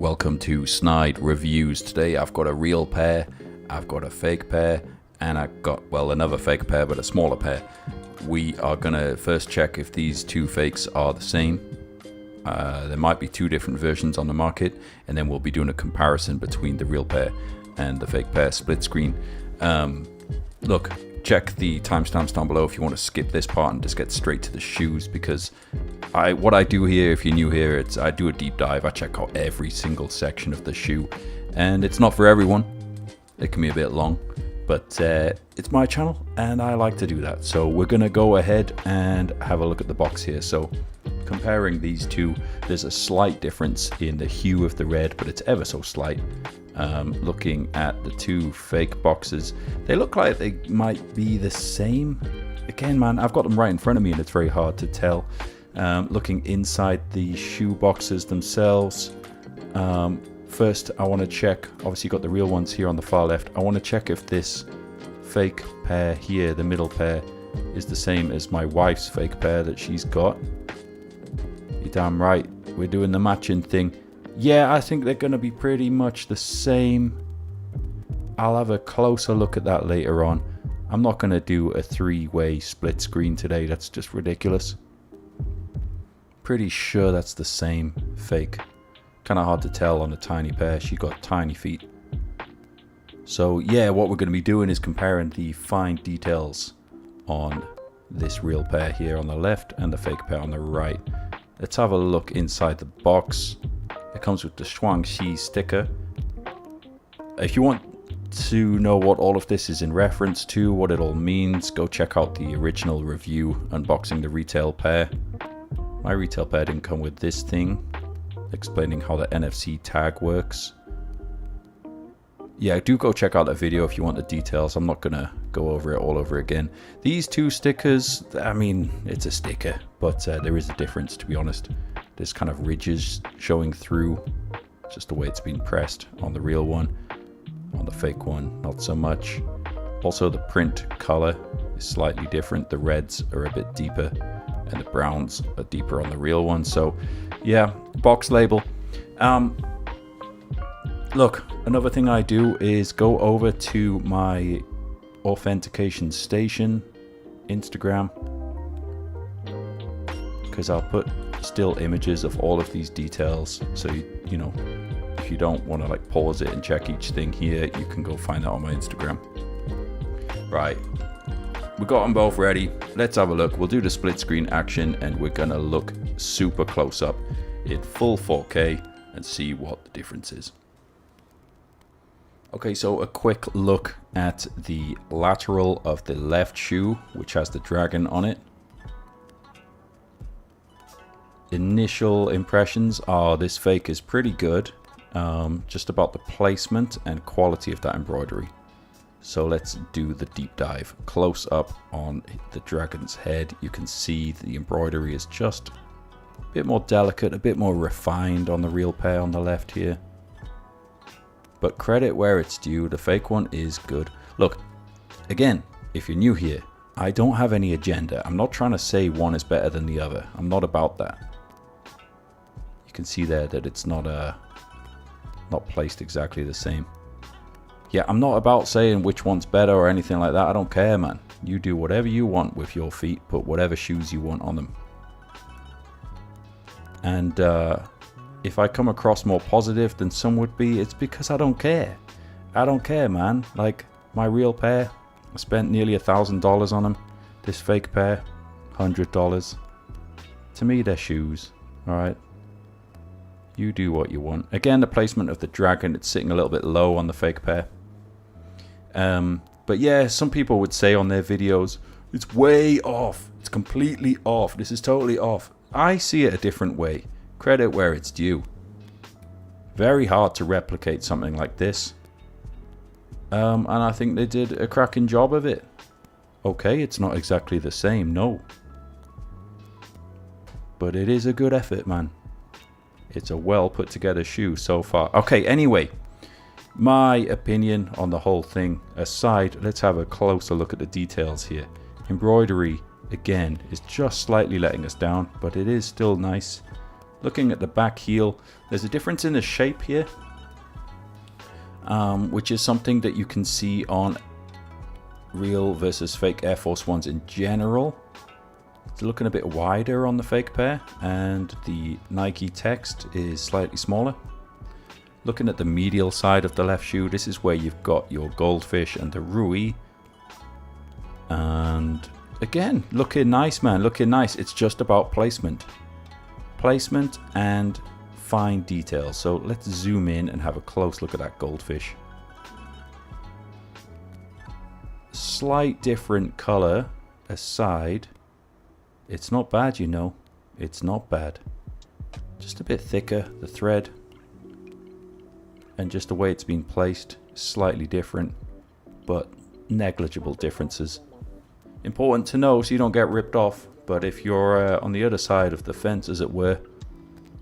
Welcome to Snide Reviews. Today I've got a real pair, I've got a fake pair, and I've got, well, another fake pair but a smaller pair. We are going to first check if these two fakes are the same. There might be two different versions on the market, and then we'll be doing a comparison between the real pair and the fake pair split screen. Look, check the timestamps down below if you want to skip this part and just get straight to the shoes, because what I do here, if you're new here, I do a deep dive. I check out every single section of the shoe, and it's not for everyone. It can be a bit long, but it's my channel and I like to do that. So we're gonna go ahead and have a look at the box here. So comparing these two, there's a slight difference in the hue of the red, but it's ever so slight. Looking at the two fake boxes, they look like they might be the same. Again, man, I've got them right in front of me and it's very hard to tell. Looking inside the shoe boxes themselves, first I want to check, obviously you've got the real ones here on the far left. I want to check if this fake pair here, the middle pair, is the same as my wife's fake pair that she's got. You're damn right, we're doing the matching thing. Yeah, I think they're going to be pretty much the same. I'll have a closer look at that later on. I'm not going to do a three-way split screen today, that's just ridiculous. Pretty sure that's the same fake. Kind of hard to tell on a tiny pair. She got tiny feet. So yeah, what we're going to be doing is comparing the fine details on this real pair here on the left and the fake pair on the right. Let's have a look inside the box. It comes with the Shuangxi sticker. If you want to know what all of this is in reference to, what it all means, go check out the original review unboxing the retail pair. My retail pair didn't come with this thing, explaining how the NFC tag works. Yeah, do go check out that video if you want the details. I'm not gonna go over it all over again. These two stickers, I mean, it's a sticker, but there is a difference, to be honest. There's kind of ridges showing through, just the way it's been pressed on the real one. On the fake one, not so much. Also, the print color is slightly different. The reds are a bit deeper and the browns are deeper on the real one. So yeah, box label. Look, another thing I do is go over to my authentication station Instagram, because I'll put still images of all of these details, so you know, if you don't want to like pause it and check each thing here, you can go find that on my Instagram. Right, we got them both ready. Let's have a look. We'll do the split screen action and we're gonna look super close up in full 4K and see what the difference is. Okay, so a quick look at the lateral of the left shoe, which has the dragon on it. Initial impressions are this fake is pretty good, just about the placement and quality of that embroidery. So let's do the deep dive. Close up on the dragon's head, you can see the embroidery is just a bit more delicate, a bit more refined on the real pair on the left here. But credit where it's due, the fake one is good. Look, again, if you're new here, I don't have any agenda. I'm not trying to say one is better than the other. I'm not about that. You can see there that it's not placed exactly the same. Yeah, I'm not about saying which one's better or anything like that. I don't care, man. You do whatever you want with your feet. Put whatever shoes you want on them. And if I come across more positive than some would be, it's because I don't care. I don't care, man. Like, my real pair, I spent nearly $1,000 on them. This fake pair, $100. To me, they're shoes, alright? You do what you want. Again, the placement of the dragon, it's sitting a little bit low on the fake pair. But yeah, some people would say on their videos, it's way off. It's completely off. This is totally off. I see it a different way. Credit where it's due. Very hard to replicate something like this. And I think they did a cracking job of it. Okay, it's not exactly the same, no. But it is a good effort, man. It's a well put together shoe so far. Okay, anyway, my opinion on the whole thing aside, let's have a closer look at the details here. Embroidery, again, is just slightly letting us down, but it is still nice. Looking at the back heel, there's a difference in the shape here, which is something that you can see on real versus fake Air Force Ones in general. It's looking a bit wider on the fake pair, and the Nike text is slightly smaller. Looking at the medial side of the left shoe, this is where you've got your goldfish and the Rui. And again, looking nice, man, looking nice. It's just about placement. Placement and fine detail. So let's zoom in and have a close look at that goldfish. Slight different color aside, it's not bad, you know. It's not bad. Just a bit thicker, the thread. And just the way it's been placed, slightly different, but negligible differences. Important to know so you don't get ripped off, but if you're on the other side of the fence, as it were,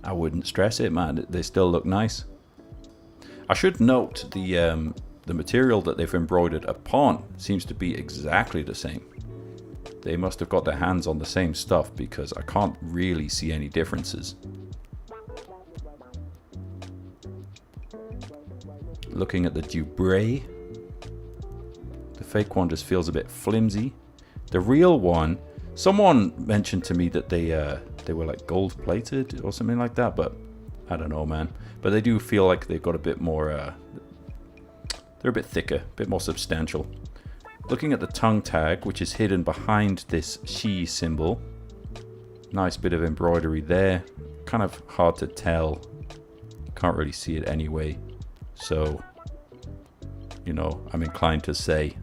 I wouldn't stress it, man. They still look nice. I should note the material that they've embroidered upon seems to be exactly the same. They must have got their hands on the same stuff, because I can't really see any differences. Looking at the Dubray, the fake one just feels a bit flimsy. The real one, someone mentioned to me that they were like gold plated or something like that, but I don't know, man. But they do feel like they've got a bit more, they're a bit thicker, a bit more substantial. Looking at the tongue tag, which is hidden behind this Shi symbol. Nice bit of embroidery there. Kind of hard to tell. Can't really see it anyway. So, you know, I'm inclined to say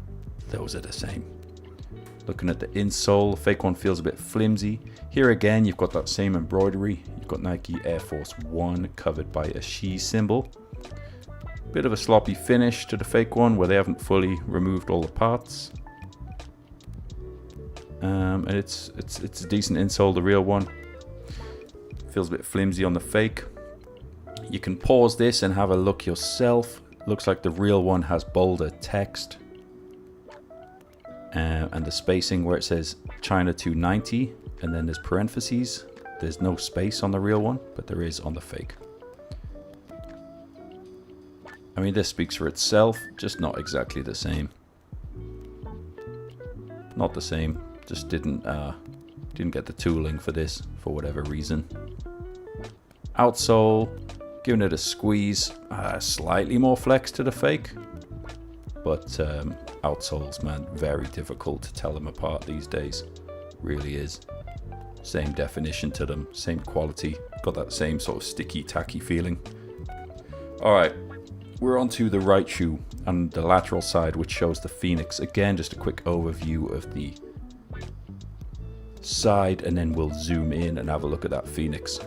those are the same. Looking at the insole, the fake one feels a bit flimsy. Here again, you've got that same embroidery. You've got Nike Air Force One covered by a Shi symbol. Bit of a sloppy finish to the fake one where they haven't fully removed all the parts. And it's a decent insole, the real one. Feels a bit flimsy on the fake. You can pause this and have a look yourself. Looks like the real one has bolder text. And the spacing where it says China 290 and then there's parentheses. There's no space on the real one, but there is on the fake. I mean, this speaks for itself, just not exactly the same. Not the same. Just didn't get the tooling for this for whatever reason. Outsole, giving it a squeeze, slightly more flex to the fake, but outsoles, man, very difficult to tell them apart these days. Really is. Same definition to them, same quality, got that same sort of sticky, tacky feeling. All right. We're on to the right shoe and the lateral side, which shows the Phoenix. Again, just a quick overview of the side, and then we'll zoom in and have a look at that Phoenix.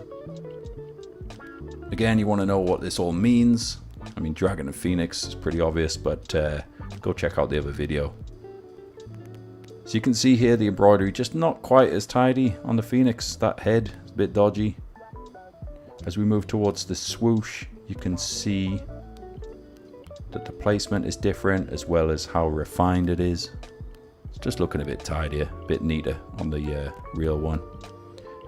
Again, you want to know what this all means. I mean, Dragon and Phoenix is pretty obvious, but go check out the other video. So you can see here the embroidery just not quite as tidy on the Phoenix. That head is a bit dodgy. As we move towards the swoosh, you can see that the placement is different, as well as how refined it is. It's just looking a bit tidier, a bit neater on the real one,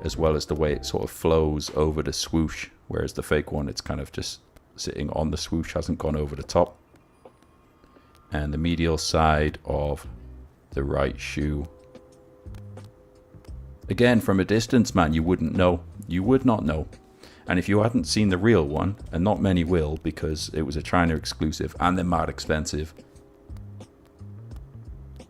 as well as the way it sort of flows over the swoosh, whereas the fake one, it's kind of just sitting on the swoosh, hasn't gone over the top. And the medial side of the right shoe. Again, from a distance, man, you wouldn't know. You would not know. And if you hadn't seen the real one, and not many will because it was a China exclusive and they're mad expensive,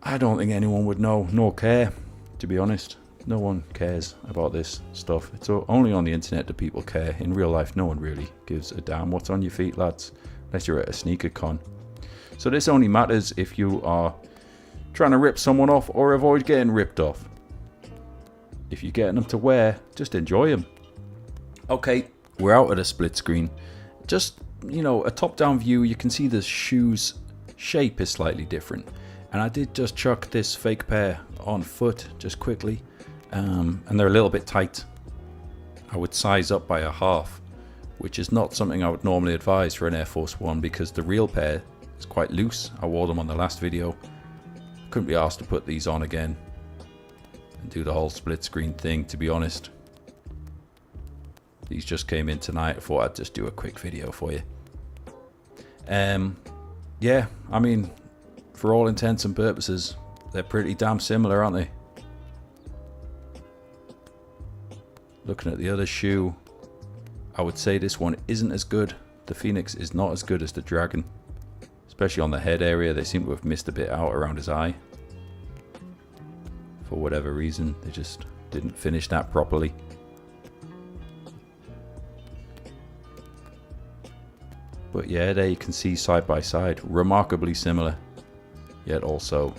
I don't think anyone would know nor care, to be honest. No one cares about this stuff. It's only on the internet that people care. In real life, no one really gives a damn what's on your feet, lads, unless you're at a sneaker con. So this only matters if you are trying to rip someone off or avoid getting ripped off. If you're getting them to wear, just enjoy them. Okay, we're out at a split screen. Just, you know, a top-down view, you can see the shoe's shape is slightly different. And I did just chuck this fake pair on foot just quickly. And they're a little bit tight. I would size up by a half, which is not something I would normally advise for an Air Force One because the real pair is quite loose. I wore them on the last video. Couldn't be asked to put these on again and do the whole split screen thing, to be honest. These just came in tonight. I thought I'd just do a quick video for you. Yeah, I mean, for all intents and purposes, they're pretty damn similar, aren't they? Looking at the other shoe, I would say this one isn't as good. The Phoenix is not as good as the Dragon. Especially on the head area, they seem to have missed a bit out around his eye. For whatever reason, they just didn't finish that properly. But yeah, there you can see side by side, remarkably similar, yet also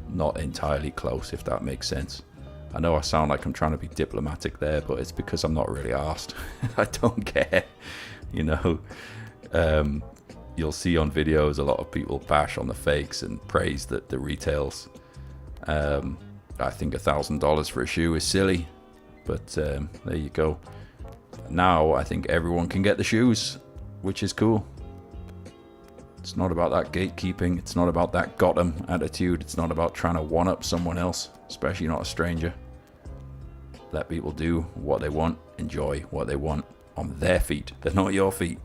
not entirely close, if that makes sense. I know I sound like I'm trying to be diplomatic there, but it's because I'm not really arsed. I don't care, you know. You'll see on videos a lot of people bash on the fakes and praise the retails. I think $1,000 for a shoe is silly, but there you go. Now I think everyone can get the shoes, which is cool. It's not about that gatekeeping. It's not about that got 'em attitude. It's not about trying to one-up someone else, especially not a stranger. Let people do what they want, enjoy what they want on their feet. They're not your feet.